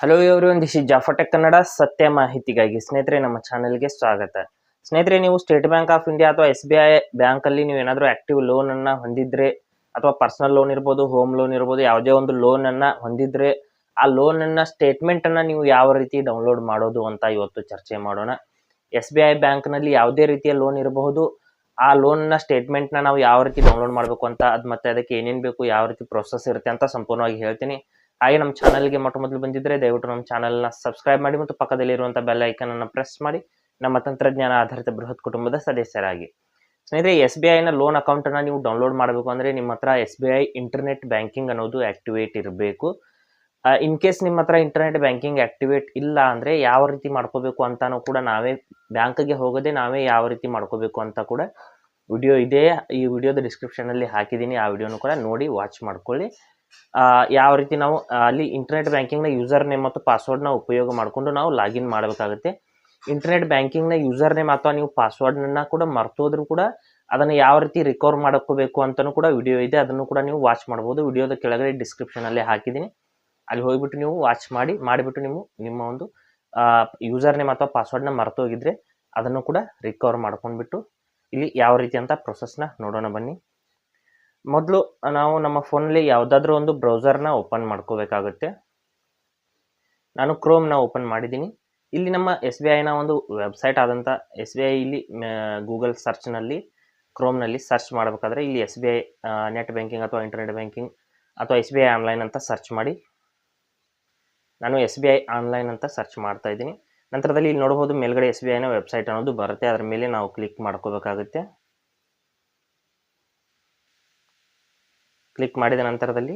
Hello everyone, this is Jafatech Kannada ಸತ್ಯ ಮಾಹಿತಿಗಾಗಿ. ಸ್ನೇಹಿತರೆ, ನಮ್ಮ ಚಾನೆಲ್ಗೆ ಸ್ವಾಗತ. ಸ್ನೇಹಿತರೆ, ನೀವು ಸ್ಟೇಟ್ ಬ್ಯಾಂಕ್ ಆಫ್ ಇಂಡಿಯಾ ಅಥವಾ SBI ಬ್ಯಾಂಕಲ್ಲಿ ನೀವು ಏನಾದರೂ ಆಕ್ಟಿವ್ ಲೋನನ್ನು ಹೊಂದಿದ್ರೆ, ಅಥವಾ ಪರ್ಸನಲ್ ಲೋನ್ ಇರ್ಬೋದು, ಹೋಮ್ ಲೋನ್ ಇರ್ಬೋದು, ಯಾವುದೇ ಒಂದು ಲೋನನ್ನು ಹೊಂದಿದ್ರೆ ಆ ಲೋನನ್ನು ಸ್ಟೇಟ್ಮೆಂಟನ್ನು ನೀವು ಯಾವ ರೀತಿ ಡೌನ್ಲೋಡ್ ಮಾಡೋದು ಅಂತ ಇವತ್ತು ಚರ್ಚೆ ಮಾಡೋಣ. SBI ಬ್ಯಾಂಕ್ನಲ್ಲಿ ಯಾವುದೇ ರೀತಿಯ ಲೋನ್ ಇರಬಹುದು, ಆ ಲೋನ್ನ ಸ್ಟೇಟ್ಮೆಂಟ್ನ ನಾವು ಯಾವ ರೀತಿ ಡೌನ್ಲೋಡ್ ಮಾಡಬೇಕು ಅಂತ, ಮತ್ತು ಅದಕ್ಕೆ ಏನೇನು ಬೇಕು, ಯಾವ ರೀತಿ ಪ್ರೊಸೆಸ್ ಇರುತ್ತೆ ಅಂತ ಸಂಪೂರ್ಣವಾಗಿ ಹೇಳ್ತೀನಿ. ಹಾಗೆ ನಮ್ಮ ಚಾನಲ್ಗೆ ಮೊದಲು ಬಂದಿದ್ದರೆ ದಯವಿಟ್ಟು ನಮ್ಮ ಚಾನಲ್ನ ಸಬ್ಸ್ಕ್ರೈಬ್ ಮಾಡಿ ಮತ್ತು ಪಕ್ಕದಲ್ಲಿರುವಂಥ ಬೆಲ್ ಐಕನನ್ನು ಪ್ರೆಸ್ ಮಾಡಿ ನಮ್ಮ ತಂತ್ರಜ್ಞಾನ ಆಧಾರಿತ ಬೃಹತ್ ಕುಟುಂಬದ ಸದಸ್ಯರಾಗಿ. ಸ್ನೇಹಿತರೆ, SBIನ ಲೋನ್ ಅಕೌಂಟನ್ನು ನೀವು ಡೌನ್ಲೋಡ್ ಮಾಡಬೇಕು ಅಂದರೆ ನಿಮ್ಮ ಹತ್ರ SBI ಇಂಟರ್ನೆಟ್ ಬ್ಯಾಂಕಿಂಗ್ ಅನ್ನೋದು ಆ್ಯಕ್ಟಿವೇಟ್ ಇರಬೇಕು. ಇನ್ ಕೇಸ್ ನಿಮ್ಮ ಹತ್ರ ಇಂಟರ್ನೆಟ್ ಬ್ಯಾಂಕಿಂಗ್ ಆ್ಯಕ್ಟಿವೇಟ್ ಇಲ್ಲ ಅಂದರೆ ಯಾವ ರೀತಿ ಮಾಡ್ಕೋಬೇಕು ಅಂತಲೂ ಕೂಡ ನಾವೇ ಬ್ಯಾಂಕ್ಗೆ ಹೋಗದೆ ನಾವೇ ಯಾವ ರೀತಿ ಮಾಡ್ಕೋಬೇಕು ಅಂತ ಕೂಡ ವಿಡಿಯೋ ಇದೆ. ಈ ವಿಡಿಯೋದ ಡಿಸ್ಕ್ರಿಪ್ಷನಲ್ಲಿ ಹಾಕಿದ್ದೀನಿ, ಆ ವಿಡಿಯೋನು ಕೂಡ ನೋಡಿ ವಾಚ್ ಮಾಡ್ಕೊಳ್ಳಿ. ಯಾವ ರೀತಿ ನಾವು ಅಲ್ಲಿ ಇಂಟರ್ನೆಟ್ ಬ್ಯಾಂಕಿಂಗ್ನ ಯೂಸರ್ ನೇಮ್ ಮತ್ತು ಪಾಸ್ವರ್ಡ್ನ ಉಪಯೋಗ ಮಾಡಿಕೊಂಡು ನಾವು ಲಾಗಿನ್ ಮಾಡಬೇಕಾಗುತ್ತೆ. ಇಂಟರ್ನೆಟ್ ಬ್ಯಾಂಕಿಂಗ್ನ ಯೂಸರ್ ನೇಮ್ ಅಥವಾ ನೀವು ಪಾಸ್ವರ್ಡ್ನ ಕೂಡ ಮರ್ತೋದ್ರೂ ಕೂಡ ಅದನ್ನು ಯಾವ ರೀತಿ ರಿಕವರ್ ಮಾಡ್ಕೋಬೇಕು ಅಂತಲೂ ಕೂಡ ವಿಡಿಯೋ ಇದೆ, ಅದನ್ನು ಕೂಡ ನೀವು ವಾಚ್ ಮಾಡ್ಬೋದು. ವಿಡಿಯೋದ ಕೆಳಗಡೆ ಡಿಸ್ಕ್ರಿಪ್ಷನಲ್ಲಿ ಹಾಕಿದ್ದೀನಿ, ಅಲ್ಲಿ ಹೋಗಿಬಿಟ್ಟು ನೀವು ವಾಚ್ ಮಾಡಿಬಿಟ್ಟು ನೀವು ನಿಮ್ಮ ಒಂದು ಯೂಸರ್ ನೇಮ್ ಅಥವಾ ಪಾಸ್ವರ್ಡ್ನ ಮರ್ತೋಗಿದ್ರೆ ಅದನ್ನು ಕೂಡ ರಿಕವರ್ ಮಾಡ್ಕೊಂಡ್ಬಿಟ್ಟು ಇಲ್ಲಿ ಯಾವ ರೀತಿ ಅಂತ ಪ್ರೊಸೆಸ್ನ ನೋಡೋಣ ಬನ್ನಿ. ಮೊದಲು ನಾವು ನಮ್ಮ ಫೋನಲ್ಲಿ ಯಾವುದಾದ್ರೂ ಒಂದು ಬ್ರೌಸರ್ನ ಓಪನ್ ಮಾಡ್ಕೋಬೇಕಾಗುತ್ತೆ. ನಾನು ಕ್ರೋಮ್ನ ಓಪನ್ ಮಾಡಿದ್ದೀನಿ. ಇಲ್ಲಿ ನಮ್ಮ SBIನ ಒಂದು ವೆಬ್ಸೈಟ್ ಆದಂಥ SBI ಇಲ್ಲಿ ಗೂಗಲ್ ಸರ್ಚ್ನಲ್ಲಿ ಕ್ರೋಮ್ನಲ್ಲಿ ಸರ್ಚ್ ಮಾಡಬೇಕಾದ್ರೆ ಇಲ್ಲಿ SBI ನೆಟ್ ಬ್ಯಾಂಕಿಂಗ್ ಅಥವಾ ಇಂಟರ್ನೆಟ್ ಬ್ಯಾಂಕಿಂಗ್ ಅಥವಾ SBI ಆನ್ಲೈನ್ ಅಂತ ಸರ್ಚ್ ಮಾಡಿ. ನಾನು SBI ಆನ್ಲೈನ್ ಅಂತ ಸರ್ಚ್ ಮಾಡ್ತಾ ಇದ್ದೀನಿ. ನಂತರದಲ್ಲಿ ಇಲ್ಲಿ ನೋಡ್ಬೋದು ಮೇಲ್ಗಡೆ SBIನ ವೆಬ್ಸೈಟ್ ಅನ್ನೋದು ಬರುತ್ತೆ, ಅದರ ಮೇಲೆ ನಾವು ಕ್ಲಿಕ್ ಮಾಡ್ಕೋಬೇಕಾಗುತ್ತೆ. ಕ್ಲಿಕ್ ಮಾಡಿದ ನಂತರದಲ್ಲಿ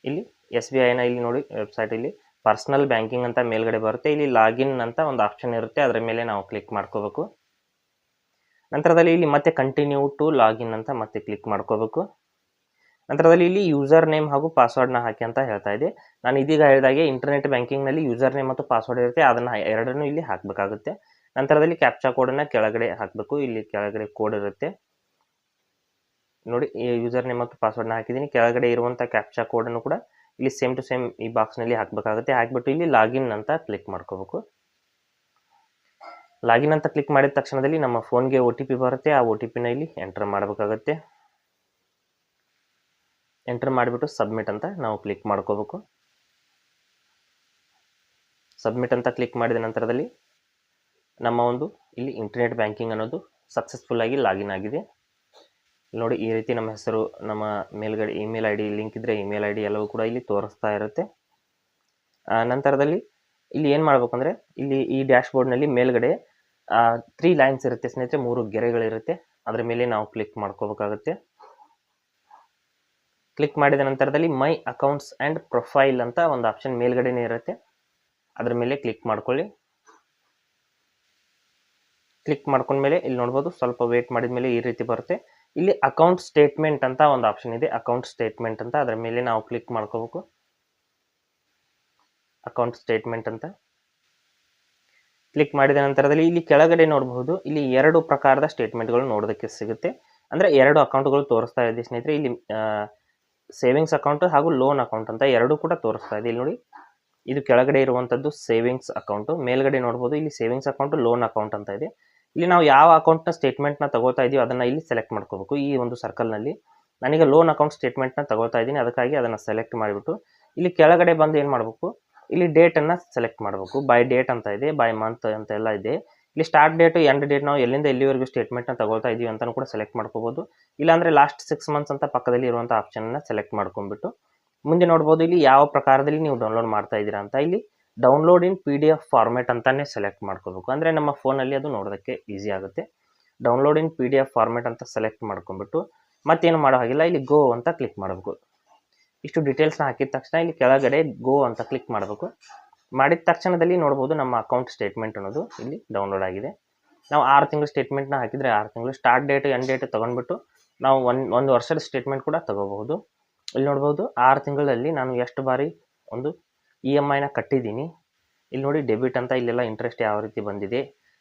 ಇಲ್ಲಿ SBIನ ಇಲ್ಲಿ ನೋಡಿ ವೆಬ್ಸೈಟ್ ಇಲ್ಲಿ ಪರ್ಸನಲ್ ಬ್ಯಾಂಕಿಂಗ್ ಅಂತ ಮೇಲ್ಗಡೆ ಬರುತ್ತೆ. ಇಲ್ಲಿ ಲಾಗಿನ್ ಅಂತ ಒಂದು ಆಪ್ಷನ್ ಇರುತ್ತೆ, ಅದರ ಮೇಲೆ ನಾವು ಕ್ಲಿಕ್ ಮಾಡ್ಕೋಬೇಕು. ನಂತರದಲ್ಲಿ ಇಲ್ಲಿ ಮತ್ತೆ ಕಂಟಿನ್ಯೂ ಟು ಲಾಗಿನ್ ಅಂತ ಮತ್ತೆ ಕ್ಲಿಕ್ ಮಾಡ್ಕೋಬೇಕು. ನಂತರದಲ್ಲಿ ಇಲ್ಲಿ ಯೂಸರ್ ನೇಮ್ ಹಾಗೂ ಪಾಸ್ವರ್ಡ್ನ ಹಾಕಿ ಅಂತ ಹೇಳ್ತಾ ಇದೆ. ನಾನು ಇದೀಗ ಹೇಳಿದಾಗೆ ಇಂಟರ್ನೆಟ್ ಬ್ಯಾಂಕಿಂಗ್ನಲ್ಲಿ ಯೂಸರ್ ನೇಮ್ ಮತ್ತು ಪಾಸ್ವರ್ಡ್ ಇರುತ್ತೆ, ಅದನ್ನು ಎರಡನ್ನೂ ಇಲ್ಲಿ ಹಾಕಬೇಕಾಗುತ್ತೆ. ನಂತರದಲ್ಲಿ ಕ್ಯಾಪ್ಚಾ ಕೋಡನ್ನು ಕೆಳಗಡೆ ಹಾಕಬೇಕು. ಇಲ್ಲಿ ಕೆಳಗಡೆ ಕೋಡ್ ಇರುತ್ತೆ ನೋಡಿ, ಈ ಯೂಸರ್ ನೇಮ್ ಮತ್ತು ಪಾಸ್ವರ್ಡ್ನ ಹಾಕಿದ್ದೀನಿ. ಕೆಳಗಡೆ ಇರುವಂಥ ಕ್ಯಾಪ್ಚಾ ಕೋಡನ್ನು ಕೂಡ ಇಲ್ಲಿ ಸೇಮ್ ಟು ಸೇಮ್ ಈ ಬಾಕ್ಸ್ನಲ್ಲಿ ಹಾಕಬೇಕಾಗುತ್ತೆ. ಹಾಕಿಬಿಟ್ಟು ಇಲ್ಲಿ ಲಾಗಿನ್ ಅಂತ ಕ್ಲಿಕ್ ಮಾಡ್ಕೋಬೇಕು. ಲಾಗಿನ್ ಅಂತ ಕ್ಲಿಕ್ ಮಾಡಿದ ತಕ್ಷಣದಲ್ಲಿ ನಮ್ಮ ಫೋನ್ಗೆ OTP ಬರುತ್ತೆ. ಆ OTPನ ಇಲ್ಲಿ ಎಂಟರ್ ಮಾಡಬೇಕಾಗುತ್ತೆ. ಎಂಟರ್ ಮಾಡಿಬಿಟ್ಟು ಸಬ್ಮಿಟ್ ಅಂತ ನಾವು ಕ್ಲಿಕ್ ಮಾಡ್ಕೋಬೇಕು. ಸಬ್ಮಿಟ್ ಅಂತ ಕ್ಲಿಕ್ ಮಾಡಿದ ನಂತರದಲ್ಲಿ ನಮ್ಮ ಒಂದು ಇಲ್ಲಿ ಇಂಟರ್ನೆಟ್ ಬ್ಯಾಂಕಿಂಗ್ ಅನ್ನೋದು ಸಕ್ಸಸ್ಫುಲ್ಲಾಗಿ ಲಾಗಿನ್ ಆಗಿದೆ. ನೋಡಿ, ಈ ರೀತಿ ನಮ್ಮ ಹೆಸರು, ನಮ್ಮ ಮೇಲ್ಗಡೆ ಇಮೇಲ್ ID ಲಿಂಕ್ ಇದ್ದರೆ ಇಮೇಲ್ ID ಎಲ್ಲವೂ ಕೂಡ ಇಲ್ಲಿ ತೋರಿಸ್ತಾ ಇರುತ್ತೆ. ನಂತರದಲ್ಲಿ ಇಲ್ಲಿ ಏನು ಮಾಡಬೇಕು ಅಂದರೆ ಇಲ್ಲಿ ಈ ಡ್ಯಾಶ್ಬೋರ್ಡ್ನಲ್ಲಿ ಮೇಲ್ಗಡೆ 3 ಲೈನ್ಸ್ ಇರುತ್ತೆ ಸ್ನೇಹಿತರೆ, 3 ಗೆರೆಗಳಿರುತ್ತೆ. ಅದರ ಮೇಲೆ ನಾವು ಕ್ಲಿಕ್ ಮಾಡ್ಕೋಬೇಕಾಗುತ್ತೆ. ಕ್ಲಿಕ್ ಮಾಡಿದ ನಂತರದಲ್ಲಿ ಮೈ ಅಕೌಂಟ್ಸ್ ಆ್ಯಂಡ್ ಪ್ರೊಫೈಲ್ ಅಂತ ಒಂದು ಆಪ್ಷನ್ ಮೇಲ್ಗಡೆನೇ ಇರುತ್ತೆ, ಅದರ ಮೇಲೆ ಕ್ಲಿಕ್ ಮಾಡ್ಕೊಳ್ಳಿ. ಕ್ಲಿಕ್ ಮಾಡ್ಕೊಂಡ್ಮೇಲೆ ಇಲ್ಲಿ ನೋಡ್ಬೋದು, ಸ್ವಲ್ಪ ವೇಟ್ ಮಾಡಿದ ಮೇಲೆ ಈ ರೀತಿ ಬರುತ್ತೆ. ಇಲ್ಲಿ ಅಕೌಂಟ್ ಸ್ಟೇಟ್ಮೆಂಟ್ ಅಂತ ಒಂದು ಆಪ್ಷನ್ ಇದೆ, ಅಕೌಂಟ್ ಸ್ಟೇಟ್ಮೆಂಟ್ ಅಂತ, ಅದರ ಮೇಲೆ ನಾವು ಕ್ಲಿಕ್ ಮಾಡ್ಕೋಬೇಕು. ಅಕೌಂಟ್ ಸ್ಟೇಟ್ಮೆಂಟ್ ಅಂತ ಕ್ಲಿಕ್ ಮಾಡಿದ ನಂತರದಲ್ಲಿ ಇಲ್ಲಿ ಕೆಳಗಡೆ ನೋಡಬಹುದು, ಇಲ್ಲಿ 2 ಪ್ರಕಾರದ ಸ್ಟೇಟ್ಮೆಂಟ್ಗಳು ನೋಡೋದಕ್ಕೆ ಸಿಗುತ್ತೆ. ಅಂದರೆ 2 ಅಕೌಂಟ್ಗಳು ತೋರಿಸ್ತಾ ಇದೆ ಸ್ನೇಹಿತರೆ. ಇಲ್ಲಿ ಸೇವಿಂಗ್ಸ್ ಅಕೌಂಟ್ ಹಾಗೂ ಲೋನ್ ಅಕೌಂಟ್ ಅಂತ 2 ಕೂಡ ತೋರಿಸ್ತಾ ಇದೆ. ಇಲ್ಲಿ ನೋಡಿ, ಇದು ಕೆಳಗಡೆ ಇರುವಂಥದ್ದು ಸೇವಿಂಗ್ಸ್ ಅಕೌಂಟು, ಮೇಲ್ಗಡೆ ನೋಡ್ಬೋದು ಇಲ್ಲಿ ಸೇವಿಂಗ್ಸ್ ಅಕೌಂಟು, ಲೋನ್ ಅಕೌಂಟ್ ಅಂತ ಇದೆ. ಇಲ್ಲಿ ನಾವು ಯಾವ ಅಕೌಂಟ್ನ ಸ್ಟೇಟ್ಮೆಂಟ್ನ ತಗೋತಾ ಇದೀವಿ ಅದನ್ನು ಇಲ್ಲಿ ಸೆಲೆಕ್ಟ್ ಮಾಡ್ಕೋಬೇಕು. ಈ ಒಂದು ಸರ್ಕಲ್ನಲ್ಲಿ ನಾನೀಗ ಲೋನ್ ಅಕೌಂಟ್ ಸ್ಟೇಟ್ಮೆಂಟ್ನ ತಗೋತಾ ಇದ್ದೀನಿ, ಅದಕ್ಕಾಗಿ ಅದನ್ನು ಸೆಲೆಕ್ಟ್ ಮಾಡಿಬಿಟ್ಟು ಇಲ್ಲಿ ಕೆಳಗಡೆ ಬಂದು ಏನು ಮಾಡಬೇಕು, ಇಲ್ಲಿ ಡೇಟನ್ನು ಸೆಲೆಕ್ಟ್ ಮಾಡಬೇಕು. ಬೈ ಡೇಟ್ ಅಂತ ಇದೆ, ಬೈ ಮಂತ್ ಅಂತ ಎಲ್ಲ ಇದೆ. ಇಲ್ಲಿ ಸ್ಟಾರ್ಟ್ ಡೇಟು ಎಂಡ್ ಡೇಟ್ ನಾವು ಎಲ್ಲಿಂದ ಎಲ್ಲಿವರೆಗೂ ಸ್ಟೇಟ್ಮೆಂಟ್ನ ತಗೋತಾ ಇದೀವಿ ಅಂತಲೂ ಕೂಡ ಸೆಲೆಕ್ಟ್ ಮಾಡ್ಕೋಬೋದು. ಇಲ್ಲಾಂದರೆ ಲಾಸ್ಟ್ 6 ಮಂತ್ಸ್ ಅಂತ ಪಕ್ಕದಲ್ಲಿ ಇರುವಂಥ ಆಪ್ಷನ್ನ ಸೆಲೆಕ್ಟ್ ಮಾಡ್ಕೊಂಡ್ಬಿಟ್ಟು ಮುಂದೆ ನೋಡ್ಬೋದು ಇಲ್ಲಿ ಯಾವ ಪ್ರಕಾರದಲ್ಲಿ ನೀವು ಡೌನ್ಲೋಡ್ ಮಾಡ್ತಾ ಇದ್ದೀರಾ ಅಂತ. ಇಲ್ಲಿ ಡೌನ್ಲೋಡ್ ಇನ್ PDF ಫಾರ್ಮ್ಯಾಟ್ ಅಂತಲೇ ಸೆಲೆಕ್ಟ್ ಮಾಡ್ಕೋಬೇಕು, ಅಂದರೆ ನಮ್ಮ ಫೋನಲ್ಲಿ ಅದು ನೋಡೋದಕ್ಕೆ ಈಸಿ ಆಗುತ್ತೆ. ಡೌನ್ಲೋಡ್ ಇನ್ PDF ಫಾರ್ಮ್ಯಾಟ್ ಅಂತ ಸೆಲೆಕ್ಟ್ ಮಾಡ್ಕೊಂಡ್ಬಿಟ್ಟು ಮತ್ತೇನು ಮಾಡೋ ಹಾಗಿಲ್ಲ, ಇಲ್ಲಿ ಗೋ ಅಂತ ಕ್ಲಿಕ್ ಮಾಡಬೇಕು. ಇಷ್ಟು ಡೀಟೇಲ್ಸ್ನ ಹಾಕಿದ ತಕ್ಷಣ ಇಲ್ಲಿ ಕೆಳಗಡೆ ಗೋ ಅಂತ ಕ್ಲಿಕ್ ಮಾಡಬೇಕು. ಮಾಡಿದ ತಕ್ಷಣದಲ್ಲಿ ನೋಡ್ಬೋದು ನಮ್ಮ ಅಕೌಂಟ್ ಸ್ಟೇಟ್ಮೆಂಟ್ ಅನ್ನೋದು ಇಲ್ಲಿ ಡೌನ್ಲೋಡ್ ಆಗಿದೆ. ನಾವು 6 ತಿಂಗಳು ಸ್ಟೇಟ್ಮೆಂಟ್ನ ಹಾಕಿದರೆ 6 ತಿಂಗಳು, ಸ್ಟಾರ್ಟ್ ಡೇಟ್ ಎಂಡ್ ಡೇಟ್ ತೊಗೊಂಡ್ಬಿಟ್ಟು ನಾವು ಒಂದು ವರ್ಷದ ಸ್ಟೇಟ್ಮೆಂಟ್ ಕೂಡ ತೊಗೋಬಹುದು. ಇಲ್ಲಿ ನೋಡ್ಬೋದು 6 ತಿಂಗಳಲ್ಲಿ ನಾನು ಎಷ್ಟು ಬಾರಿ ಒಂದು EMIನ ಕಟ್ಟಿದ್ದೀನಿ. ಇಲ್ಲಿ ನೋಡಿ ಡೆಬಿಟ್ ಅಂತ ಇಲ್ಲೆಲ್ಲ ಇಂಟ್ರೆಸ್ಟ್ ಯಾವ ರೀತಿ ಬಂದಿದೆ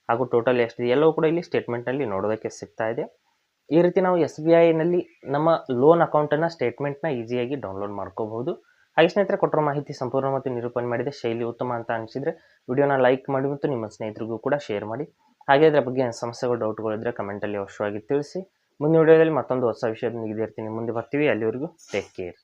ಹಾಗೂ ಟೋಟಲ್ ಎಷ್ಟಿದೆ ಎಲ್ಲವೂ ಕೂಡ ಇಲ್ಲಿ ಸ್ಟೇಟ್ಮೆಂಟ್ನಲ್ಲಿ ನೋಡೋದಕ್ಕೆ ಸಿಗ್ತಾ ಇದೆ. ಈ ರೀತಿ ನಾವು SBIನಲ್ಲಿ ನಮ್ಮ ಲೋನ್ ಅಕೌಂಟನ್ನು ಸ್ಟೇಟ್ಮೆಂಟ್ನ ಈಸಿಯಾಗಿ ಡೌನ್ಲೋಡ್ ಮಾಡ್ಕೋಬಹುದು. ಹಾಗೆ ಸ್ನೇಹಿತರೆ, ಕೊಟ್ಟಿರೋ ಮಾಹಿತಿ ಸಂಪೂರ್ಣ ಮತ್ತು ನಿರೂಪಣೆ ಮಾಡಿದೆ, ಶೈಲಿ ಉತ್ತಮ ಅಂತ ಅನಿಸಿದರೆ ವಿಡಿಯೋನ ಲೈಕ್ ಮಾಡಿ ಮತ್ತು ನಿಮ್ಮ ಸ್ನೇಹಿತರಿಗೂ ಕೂಡ ಶೇರ್ ಮಾಡಿ. ಹಾಗೆ ಅದರ ಬಗ್ಗೆ ಸಮಸ್ಯೆಗಳು, ಡೌಟ್ಗಳಿದ್ದರೆ ಕಮೆಂಟಲ್ಲಿ ಅವಶ್ಯವಾಗಿ ತಿಳಿಸಿ. ಮುಂದಿನ ವಿಡಿಯೋದಲ್ಲಿ ಮತ್ತೊಂದು ಹೊಸ ವಿಷಯದೊಂದಿಗೆ ಇರ್ತೀನಿ, ಮುಂದೆ ಬರ್ತೀವಿ. ಅಲ್ಲಿವರೆಗೂ ಟೇಕ್ ಕೇರ್.